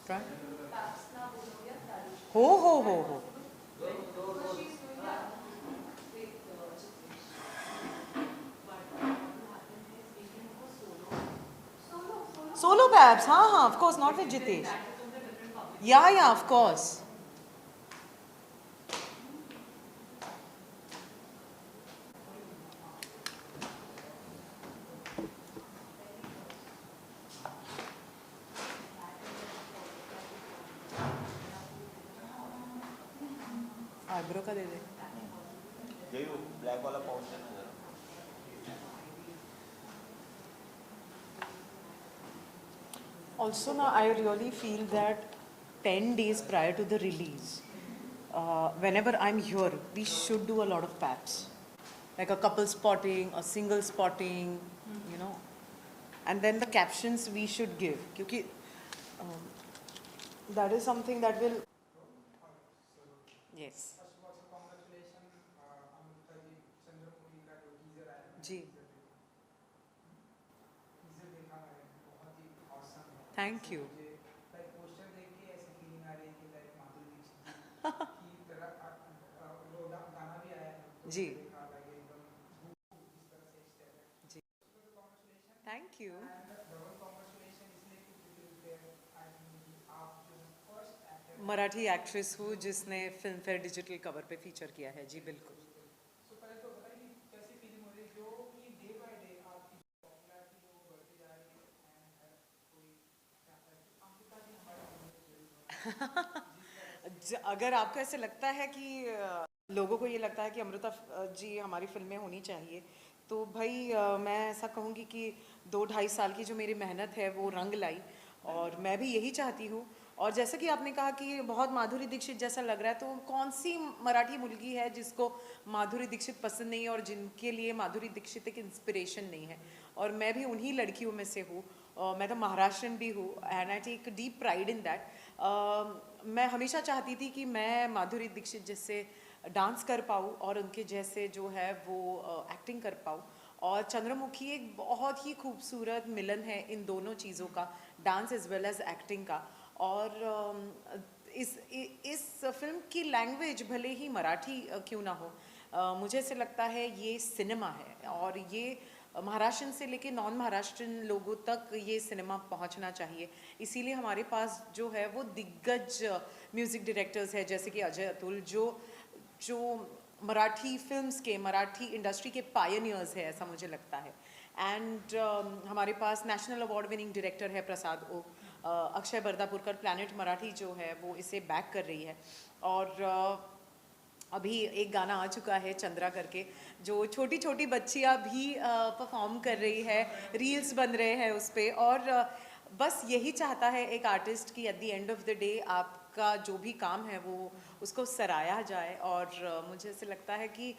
Try. हो. Solo Babs, हाँ, of course, not with Jitesh. Yeah, of course. Eyebrow का दे दे. यही वो ब्लैक वाला पाउच है ना जरा. Also, now I really feel that 10 days prior to the release, whenever I'm here, we should do a lot of paps. Like a couple spotting, a single spotting, you know. And then the captions we should give. Because that is something that will. Yes. जी. Thank you. जी. जी. Thank you. Marathi actress हूँ जिसने Filmfare digital cover पे feature किया है. जी बिल्कुल. अगर आपको ऐसे लगता है कि लोगों को ये लगता है कि अमृता जी हमारी फिल्में होनी चाहिए, तो भाई मैं ऐसा कहूँगी कि 2-2.5 साल की जो मेरी मेहनत है वो रंग लाई, और मैं भी यही चाहती हूँ. और जैसा कि आपने कहा कि बहुत माधुरी दीक्षित जैसा लग रहा है, तो कौन सी मराठी मुलगी है जिसको माधुरी दीक्षित पसंद नहीं है और जिनके लिए माधुरी दीक्षित एक इंस्पिरेशन नहीं है. और मैं भी उन्हीं लड़कियों में से हूँ. मैं तो महाराष्ट्रन भी हूँ and I take deep pride in that. मैं हमेशा चाहती थी कि मैं माधुरी दीक्षित जैसे डांस कर पाऊँ और उनके जैसे जो है वो एक्टिंग कर पाऊँ. और चंद्रमुखी एक बहुत ही खूबसूरत मिलन है इन दोनों चीज़ों का, dance as well as acting का. और इस फिल्म की लैंग्वेज भले ही मराठी क्यों ना हो, मुझे ऐसे लगता है ये सिनेमा है और ये महाराष्ट्र से लेके नॉन महाराष्ट्रन लोगों तक ये सिनेमा पहुंचना चाहिए. इसीलिए हमारे पास जो है वो दिग्गज म्यूज़िक डायरेक्टर्स हैं जैसे कि अजय अतुल, जो जो मराठी फिल्म्स के, मराठी इंडस्ट्री के पायनियर्स है, ऐसा मुझे लगता है. एंड हमारे पास नेशनल अवार्ड विनिंग डायरेक्टर है प्रसाद ओक. अक्षय बर्दापुरकर प्लैनेट मराठी जो है वो इसे बैक कर रही है. और अभी एक गाना आ चुका है चंद्रा करके, जो छोटी छोटी बच्चियां भी परफॉर्म कर रही है, रील्स बन रहे हैं उस पर. और बस यही चाहता है एक आर्टिस्ट की at the end of the day आपका जो भी काम है वो उसको सराहा जाए. और मुझे ऐसे लगता है कि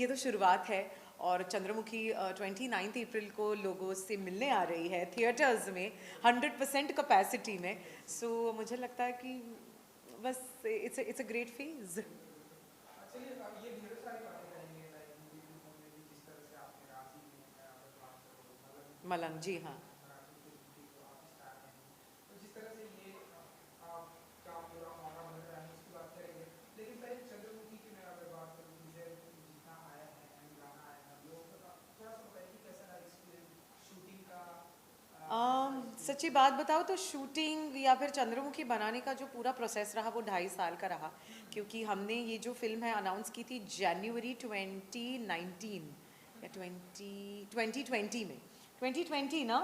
ये तो शुरुआत है. और चंद्रमुखी 29 अप्रैल को लोगों से मिलने आ रही है थिएटर्स में 100% कैपेसिटी में. सो मुझे लगता है कि बस इट्स अ ग्रेट फेज. मलंग जी हाँ. सच्ची बात बताओ तो शूटिंग या फिर चंद्रमुखी बनाने का जो पूरा प्रोसेस रहा वो 2.5 साल का रहा. क्योंकि हमने ये जो फिल्म है अनाउंस की थी जनवरी 2019 या 2020 में. 2020 ना,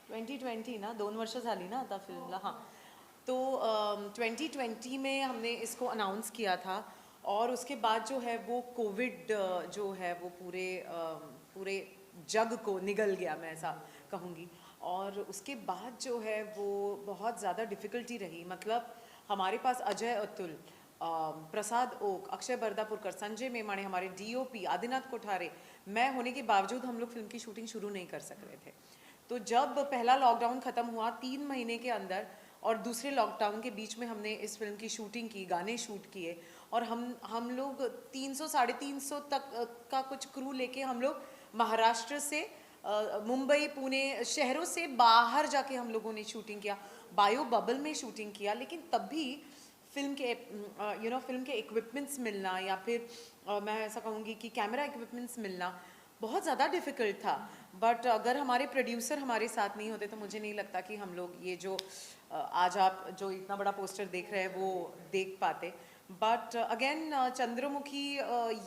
2020 ना, 2 वर्ष झाली ना आता फिल्मला. हाँ, तो 2020 में हमने इसको अनाउंस किया था. और उसके बाद जो है वो कोविड जो है वो पूरे जग को निगल गया, मैं ऐसा कहूँगी. और उसके बाद जो है वो बहुत ज़्यादा डिफ़िकल्टी रही. मतलब हमारे पास अजय अतुल, प्रसाद ओक, अक्षय बर्दापुरकर, संजय मेमाणे, हमारे डीओपी आदिनाथ कोठारे, मैं होने के बावजूद हम लोग फिल्म की शूटिंग शुरू नहीं कर सक रहे थे. तो जब पहला लॉकडाउन ख़त्म हुआ 3 महीने के अंदर, और दूसरे लॉकडाउन के बीच में हमने इस फिल्म की शूटिंग की, गाने शूट किए. और हम लोग 300 350 तक का कुछ क्रू लेके हम लोग महाराष्ट्र से मुंबई पुणे शहरों से बाहर जाके हम लोगों ने शूटिंग किया, बायो बबल में शूटिंग किया, लेकिन तब भी फिल्म के फिल्म के इक्विपमेंट्स मिलना या फिर मैं ऐसा कहूँगी कि कैमरा इक्विपमेंट्स मिलना बहुत ज़्यादा डिफ़िकल्ट था। बट अगर हमारे प्रोड्यूसर हमारे साथ नहीं होते तो मुझे नहीं लगता कि हम लोग ये जो आज आप जो इतना बड़ा पोस्टर देख रहे हैं वो देख पाते। बट अगेन चंद्रमुखी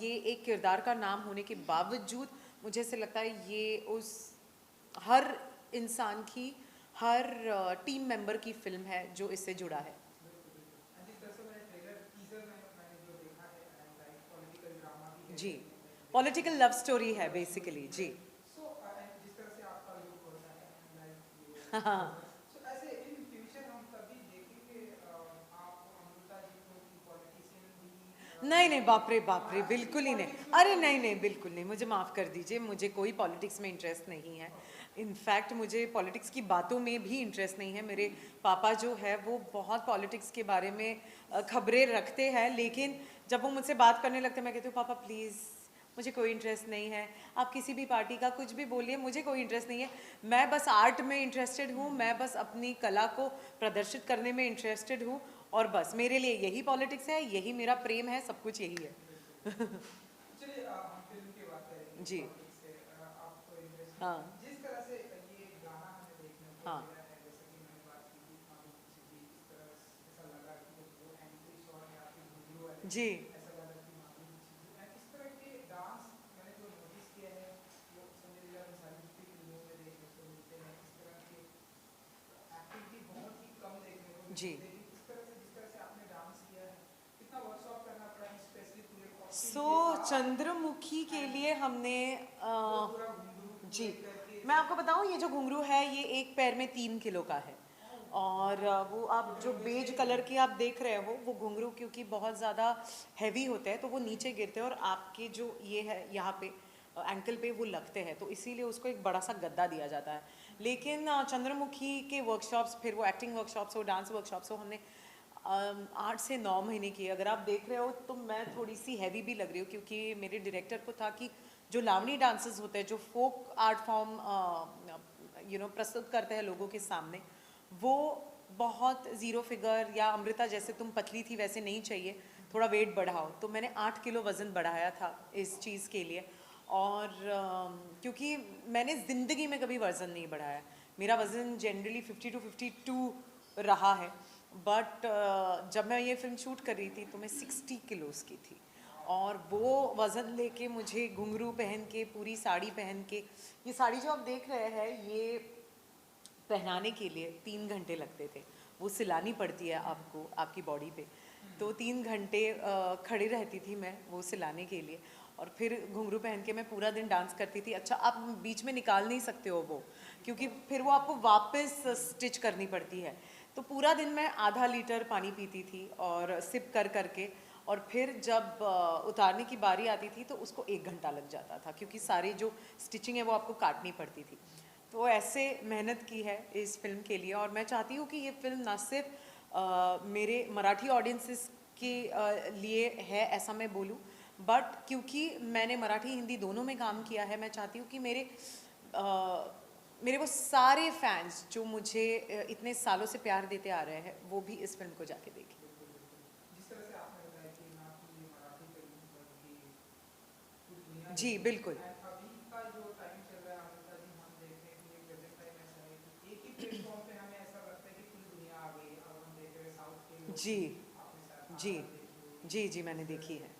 ये एक किरदार का नाम होने के बावजूद मुझे ऐसे लगता है ये उस हर इंसान की, हर टीम मेंबर की फिल्म है जो इससे जुड़ा है। जी, पॉलिटिकल लव स्टोरी है बेसिकली जी। हाँ, नहीं नहीं, बाप रे बिल्कुल ही नहीं। अरे नहीं नहीं, बिल्कुल नहीं, मुझे माफ़ कर दीजिए, मुझे कोई पॉलिटिक्स में इंटरेस्ट नहीं है। इनफैक्ट मुझे पॉलिटिक्स की बातों में भी इंटरेस्ट नहीं है। मेरे पापा जो है वो बहुत पॉलिटिक्स के बारे में खबरें रखते हैं, लेकिन जब वो मुझसे बात करने लगते हैं मैं कहती हूँ पापा प्लीज़ मुझे कोई इंटरेस्ट नहीं है, आप किसी भी पार्टी का कुछ भी बोलिए, मुझे कोई इंटरेस्ट नहीं है। मैं बस आर्ट में इंटरेस्टेड हूँ, मैं बस अपनी कला को प्रदर्शित करने में इंटरेस्टेड हूँ, और बस मेरे लिए यही पॉलिटिक्स है, यही मेरा प्रेम है, सब कुछ यही है। चलिए हम फिल्म की बात करेंगे जी। पॉलिटिक्स से आपको इंटरेस्ट हाँ जिस तरह से ये गाना हमें देखने को हाँ मिला है जैसे कि मैंने बात की थी माधुरी दीक्षित जी इस तरह ऐसा लगा कि जब वो एंट्री शॉट या फिर वीडियो वाले जी ऐसा लगा कि माधुरी दीक्षित जी इस तरह के डांस मैंने जो नोटिस किया है वो संजय लीला भंसाली जी की फिल्मों में देखने को मिलते हैं। इस तरह के एक्टिविटी बहुत ही कम देखने को जी। मिलती है, लेकिन इस तरह से जिस तरह से आपने डांस किया है कितना वर्कशॉप करना पड़ा है स्पेशली पूरे कॉस्ट्यूम सो के साथ चंद्रमुखी के लिए हमने वो पूरा घुंघरू जी, पूरे करके मैं आपको बताऊं ये जो घुंघरू है ये एक पैर में 3 किलो का है, और वो आप जो बेज कलर की आप देख रहे हो वो घुंघरू क्योंकि बहुत ज़्यादा हैवी होते हैं तो वो नीचे गिरते हैं और आपके जो ये है यहाँ पे एंकल पे वो लगते हैं, तो इसीलिए उसको एक बड़ा सा गद्दा दिया जाता है। लेकिन चंद्रमुखी के वर्कशॉप्स, फिर वो एक्टिंग वर्कशॉप्स हो, डांस वर्कशॉप्स हो, हमने 8 से 9 महीने की। अगर आप देख रहे हो तो मैं थोड़ी सी हैवी भी लग रही हूँ क्योंकि मेरे डायरेक्टर को था कि जो लावणी डांसेस होते हैं, जो फोक आर्ट फॉर्म प्रस्तुत करते हैं लोगों के सामने, वो बहुत ज़ीरो फिगर या अमृता जैसे तुम पतली थी वैसे नहीं चाहिए, थोड़ा वेट बढ़ाओ। तो मैंने 8 किलो वज़न बढ़ाया था इस चीज़ के लिए, और क्योंकि मैंने ज़िंदगी में कभी वज़न नहीं बढ़ाया, मेरा वज़न जनरली 50 to 52 रहा है। बट जब मैं ये फिल्म शूट कर रही थी तो मैं 60 किलोस की थी, और वो वज़न लेके मुझे घुंघरू पहन के, पूरी साड़ी पहन के, ये साड़ी जो आप देख रहे हैं ये पहनाने के लिए 3 घंटे लगते थे। वो सिलानी पड़ती है आपको आपकी बॉडी पे, तो 3 घंटे खड़ी रहती थी मैं वो सिलाने के लिए, और फिर घुंघरू पहन के मैं पूरा दिन डांस करती थी। अच्छा, आप बीच में निकाल नहीं सकते हो वो, क्योंकि फिर वो आपको वापस स्टिच करनी पड़ती है। तो पूरा दिन मैं आधा लीटर पानी पीती थी और सिप कर करके, और फिर जब उतारने की बारी आती थी तो उसको 1 घंटा लग जाता था क्योंकि सारी जो स्टिचिंग है वो आपको काटनी पड़ती थी। तो ऐसे मेहनत की है इस फिल्म के लिए, और मैं चाहती हूँ कि ये फिल्म ना सिर्फ मेरे मराठी ऑडियंसेस के लिए है ऐसा मैं बोलूँ, बट क्योंकि मैंने मराठी हिंदी दोनों में काम किया है, मैं चाहती हूँ कि मेरे वो सारे फैंस जो मुझे इतने सालों से प्यार देते आ रहे हैं वो भी इस फिल्म को जाके देखें। जिस तरह से आपने बताया कि ना कि ये मराठी फिल्म बल्कि पूरी दुनिया जी बिल्कुल। एंड अभी का जो टाइम चल रहा है अमृता जी हम देख रहे हैं कि ये प्रेजेंट टाइम ऐसा है कि एक ही प्लेटफॉर्म पे हमें ऐसा लगता है कि पूरी दुनिया आ गई। अब हम देख रहे हैं साउथ के लोग जी आपने शायद जी आगरा देखी होगी, जी जी मैंने देखी है।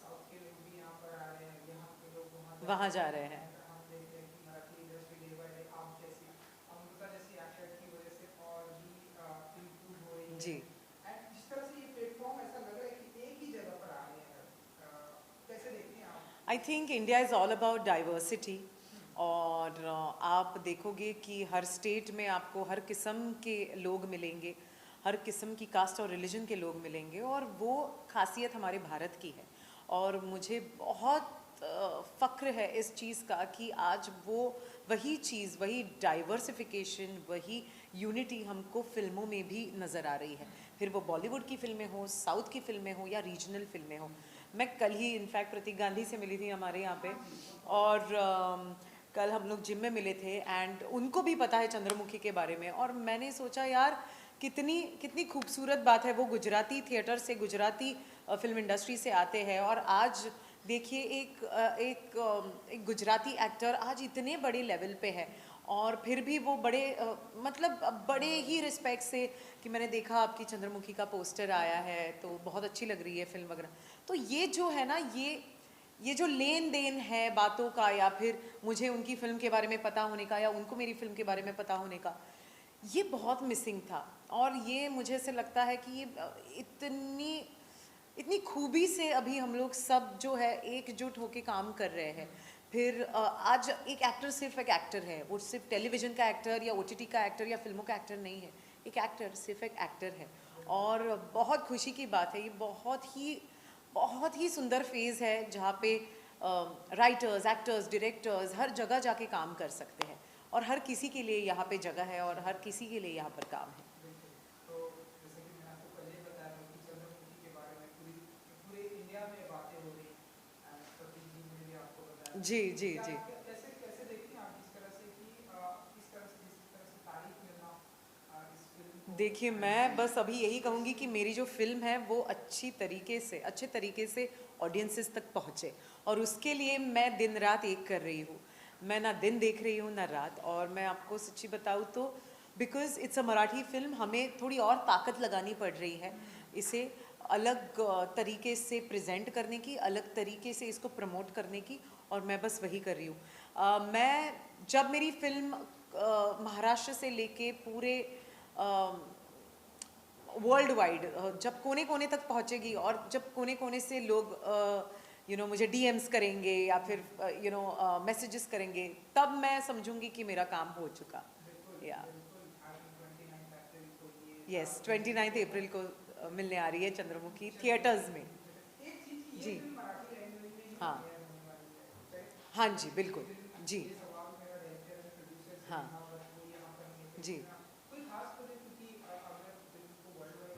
साउथ के लोग भी यहाँ पर आ रहे हैं, यहाँ के लोग वहाँ वहाँ जा रहे रहे हैं। हैं। हम देख रहे हैं कि Marathi industry day by day आप जैसी अमृता जैसी एक्टर की वजह से और भी इम्प्रूव हो रही है। जी, एंड जिस तरह से ये प्लेटफॉर्म ऐसा लग रहा है कि एक ही जगह पर आ गए हैं, कैसे देखते हैं आप? I think India is all about diversity, और आप देखोगे कि हर स्टेट में आपको हर किस्म के लोग मिलेंगे, हर किस्म की कास्ट और रिलीजन के लोग मिलेंगे, और वो खासियत हमारे भारत की है। और मुझे बहुत फ़ख्र है इस चीज़ का कि आज वो वही चीज़, वही डाइवर्सिफिकेशन, वही यूनिटी हमको फिल्मों में भी नज़र आ रही है, फिर वो बॉलीवुड की फिल्में हो, साउथ की फिल्में हो या रीजनल फिल्में हो। मैं कल ही इनफैक्ट प्रतीक गांधी से मिली थी हमारे यहाँ पे, और कल हम लोग जिम में मिले थे एंड उनको भी पता है चंद्रमुखी के बारे में, और मैंने सोचा यार कितनी कितनी खूबसूरत बात है, वो गुजराती थिएटर से, गुजराती फिल्म इंडस्ट्री से आते हैं, और आज देखिए एक गुजराती एक्टर आज इतने बड़े लेवल पे है, और फिर भी वो बड़े मतलब बड़े ही रिस्पेक्ट से कि मैंने देखा आपकी चंद्रमुखी का पोस्टर आया है तो बहुत अच्छी लग रही है फिल्म वगैरह। तो ये जो है ना, ये जो लेन देन है बातों का, या फिर मुझे उनकी फिल्म के बारे में पता होने का या उनको मेरी फिल्म के बारे में पता होने का, ये बहुत मिसिंग था। और ये मुझे ऐसे लगता है कि ये इतनी इतनी खूबी से अभी हम लोग सब जो है एकजुट होके काम कर रहे हैं। फिर आज एक एक्टर सिर्फ एक एक्टर है, वो सिर्फ टेलीविज़न का एक्टर या ओटीटी का एक्टर या फिल्मों का एक्टर नहीं है। एक एक्टर सिर्फ एक एक्टर है, और बहुत खुशी की बात है, ये बहुत ही सुंदर फेज़ है जहाँ पे राइटर्स, एक्टर्स, डायरेक्टर्स हर जगह जाके काम कर सकते हैं, और हर किसी के लिए यहाँ पे जगह है और हर किसी के लिए यहाँ पर काम है। तो जैसे कि मैंने आपको पहले ही बताया था कि चंद्रमुखी के बारे में पूरे इंडिया में बातें हो रही, प्रतीक जी ने भी आपको बताया। जी जी जी। कैसे कैसे देखती हैं आप इस तरह से कि इस तरह से जिस तरह से तारीफ मिलना इस फिल्म को? देखिए, मैं बस अभी यही कहूँगी कि मेरी जो फिल्म है वो अच्छे तरीके से ऑडियंसेस तक पहुँचे, और उसके लिए मैं दिन रात एक कर रही हूँ। मैं ना दिन देख रही हूँ ना रात, और मैं आपको सच्ची बताऊँ तो because it's a Marathi film, हमें थोड़ी और ताकत लगानी पड़ रही है इसे अलग तरीके से प्रेजेंट करने की, अलग तरीके से इसको प्रमोट करने की, और मैं बस वही कर रही हूँ। मैं जब मेरी फिल्म महाराष्ट्र से लेके पूरे वर्ल्ड वाइड जब कोने कोने तक पहुंचेगी, और जब कोने कोने से लोग मुझे डीएम्स करेंगे या फिर मैसेजेस करेंगे, तब मैं समझूंगी कि मेरा काम हो चुका। या यस, 29 अप्रैल को मिलने आ रही है चंद्रमुखी थिएटर्स में। एक चीज की ये जी फिल्म मराठी लैंग्वेज में ही हाँ, प्रीमियर होने वाली है, राइट? हाँ जी बिल्कुल जी। ये सवाल मेरा डायरेक्टर एंड प्रोड्यूसर से हाँ था, बट वो यहाँ पर नहीं थे। जी। कोई खास वजह, क्योंकि अगर फिल्म को वर्ल्ड वाइड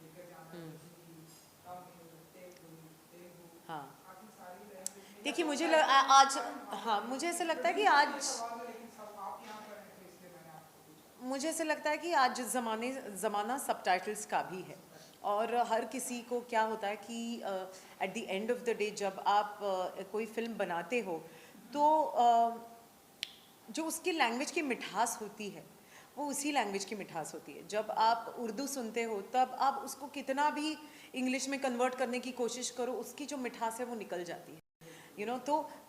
लेकर जाना है, हिंदी, तमिल, तेलुगु, हाँ काफी सारी लैंग्वेज में, या देखिए, तो मुझे शायद आज, हाँ मुझे ऐसा लगता है कि प्रोड्यूसर आज, का सवाल है, लेकिन सब आप यहाँ पर हैं तो इसलिए मैंने आपको पूछा। मुझे ऐसे लगता है कि आज ज़माना सबटाइटल्स का भी है, और हर किसी को क्या होता है कि at the end of the day जब आप कोई फिल्म बनाते हो तो जो उसकी लैंग्वेज की मिठास होती है वो उसी लैंग्वेज की मिठास होती है। जब आप उर्दू सुनते हो तब आप उसको कितना भी इंग्लिश में कन्वर्ट करने की कोशिश करो, उसकी जो मिठास है वो निकल जाती है।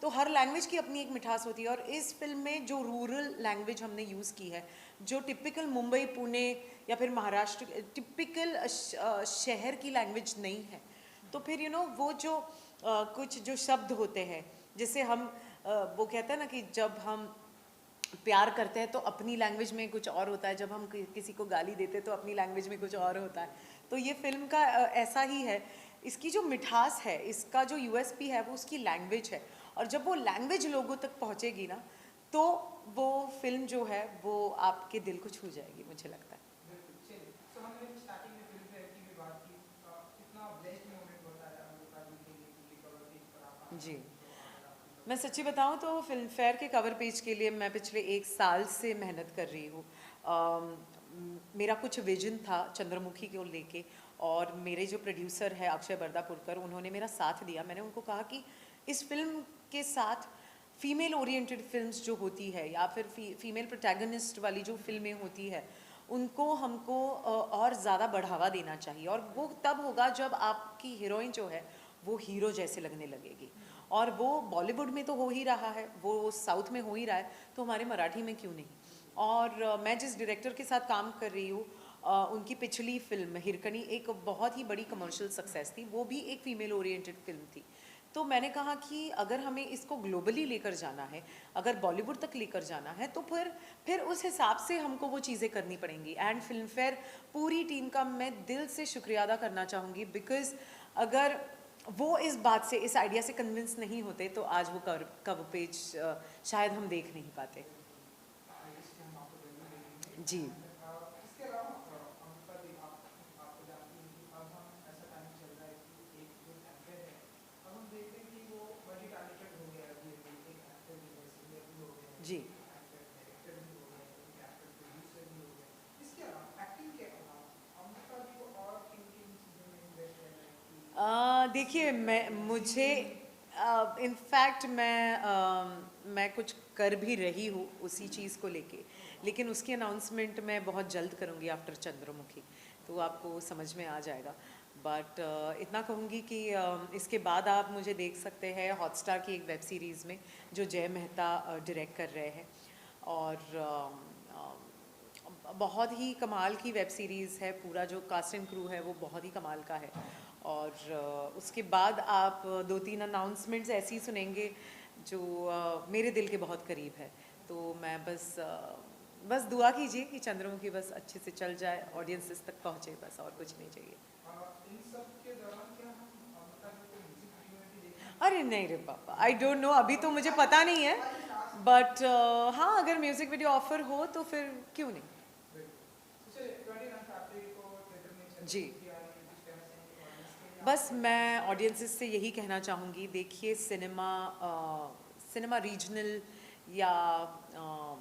तो हर लैंग्वेज की अपनी एक मिठास होती है, और इस फिल्म में जो रूरल लैंग्वेज हमने यूज़ की है, जो टिपिकल मुंबई, पुणे या फिर महाराष्ट्र टिपिकल शहर की लैंग्वेज नहीं है, तो फिर वो जो कुछ जो शब्द होते हैं, जैसे हम वो कहते हैं ना कि जब हम प्यार करते हैं तो अपनी लैंग्वेज में कुछ और होता है, जब हम किसी को गाली देते हैं तो अपनी लैंग्वेज में कुछ और होता है। तो ये फिल्म का ऐसा ही है, इसकी जो मिठास है, इसका जो यूएसपी है वो उसकी लैंग्वेज है, और जब वो लैंग्वेज लोगों तक पहुंचेगी ना, तो वो फिल्म जो है वो आपके दिल को छू जाएगी, मुझे लगता है। बिल्कुल, चलिए। सो हमने स्टार्टिंग में फिल्म फेयर की भी बात की, कितना ब्लेस्ड मोमेंट बताया अमृता जी के लिए कि कवर पेज पर आप आए जी, हैं, तो अगर आप कुछ मैं सच्ची बताऊं तो फिल्म फेयर के कवर पेज के लिए मैं पिछले 1 साल से मेहनत कर रही हूँ। मेरा कुछ विजन था चंद्रमुखी को लेके, और मेरे जो प्रोड्यूसर है अक्षय बरदापुरकर, उन्होंने मेरा साथ दिया। मैंने उनको कहा कि इस फिल्म के साथ फीमेल ओरिएंटेड फिल्म्स जो होती है, या फिर फीमेल प्रोटैगनिस्ट वाली जो फिल्में होती है, उनको हमको और ज़्यादा बढ़ावा देना चाहिए, और वो तब होगा जब आपकी हीरोइन जो है वो हीरो जैसे लगने लगेगी। और वो बॉलीवुड में तो हो ही रहा है, वो साउथ में हो ही रहा है, तो हमारे मराठी में क्यों नहीं। और मैं जिस डायरेक्टर के साथ काम कर रही हूँ, उनकी पिछली फिल्म हिरकनी एक बहुत ही बड़ी कमर्शियल सक्सेस थी, वो भी एक फीमेल ओरिएंटेड फिल्म थी। तो मैंने कहा कि अगर हमें इसको ग्लोबली लेकर जाना है, अगर बॉलीवुड तक लेकर जाना है, तो फिर उस हिसाब से हमको वो चीज़ें करनी पड़ेंगी। एंड फिल्म फेयर पूरी टीम का मैं दिल से शुक्रिया अदा करना चाहूँगी, बिकॉज़ अगर वो इस बात से, इस आइडिया से कन्विंस नहीं होते तो आज वो कवर पेज शायद हम देख नहीं पाते। आर्टिस्ट हम आपको जरूर देखेंगे। जी इसके अलावा अमृता जी, आपको जानती हैं कि अब हम ऐसा टाइम चल रहा है कि एक जो एक्टर है, अब हम देख रहे हैं कि वो मल्टी टैलेंटेड हो गया है, अभी अभी एक एक्टर भी है, सिंगर भी हो जी। डायरेक्टर भी हो गए, एक्टर प्रोड्यूसर भी हो गए, इसके अलावा एक्टिंग के अलावा अमृता जी को और किन किन चीज़ों में इन्वेस्ट करना है कि देखिए मैं मुझे इनफैक्ट मैं कुछ कर भी रही हूँ उसी चीज़ को लेके, लेकिन उसकी अनाउंसमेंट मैं बहुत जल्द करूँगी आफ्टर चंद्रमुखी, तो आपको समझ में आ जाएगा। बट इतना कहूँगी कि इसके बाद आप मुझे देख सकते हैं हॉटस्टार की एक वेब सीरीज़ में, जो जय मेहता डायरेक्ट कर रहे हैं, और बहुत ही कमाल की वेब सीरीज़ है। पूरा जो कास्ट एंड क्रू है वो बहुत ही कमाल का है। और उसके बाद आप 2-3 अनाउंसमेंट्स ऐसी सुनेंगे जो मेरे दिल के बहुत करीब है। तो मैं बस दुआ कीजिए कि चंद्रमुखी बस अच्छे से चल जाए, ऑडियंसेस तक पहुँचे, बस और कुछ नहीं चाहिए। इन सब के दौरान क्या हम अमृता जी को म्यूजिक वीडियो में भी देखेंगे? अरे नहीं रे पापा, आई डोंट नो, अभी तो मुझे पता नहीं है, बट हाँ अगर म्यूज़िक वीडियो ऑफर हो तो फिर क्यों नहीं। चलिए 29 फरवरी को थिएटर में जी। चंद्रमुखी आ रही है, कुछ कहना चाहेंगे ऑडियंस के लिए? बस मैं ऑडियंसेस से यही कहना चाहूँगी, देखिए सिनेमा रीजनल या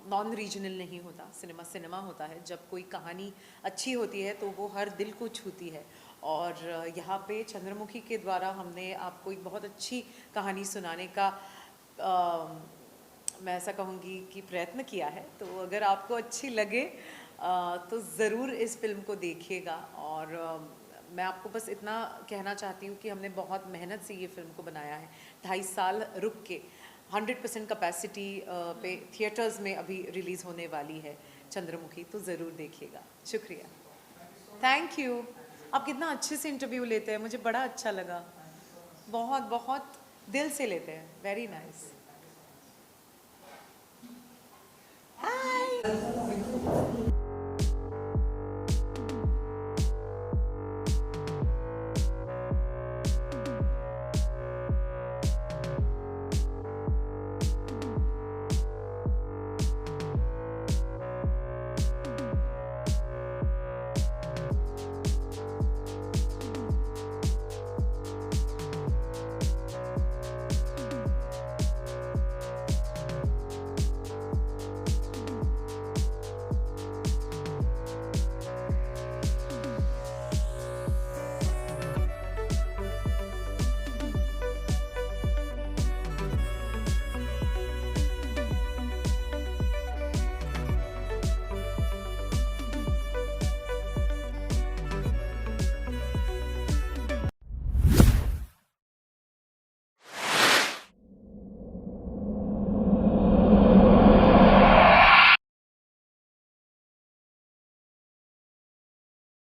नॉन रीजनल नहीं होता, सिनेमा सिनेमा होता है। जब कोई कहानी अच्छी होती है तो वो हर दिल को छूती है, और यहाँ पे चंद्रमुखी के द्वारा हमने आपको एक बहुत अच्छी कहानी सुनाने का मैं ऐसा कहूँगी कि प्रयत्न किया है। तो अगर आपको अच्छी लगे तो ज़रूर इस फिल्म को देखिएगा। और मैं आपको बस इतना कहना चाहती हूँ कि हमने बहुत मेहनत से ये फिल्म को बनाया है, 2.5 साल रुक के 100% कैपेसिटी पे थिएटर्स में अभी रिलीज़ होने वाली है चंद्रमुखी, तो ज़रूर देखिएगा। शुक्रिया, थैंक यू। आप कितना अच्छे से इंटरव्यू लेते हैं, मुझे बड़ा अच्छा लगा, बहुत बहुत दिल से लेते हैं, वेरी नाइस। हाय।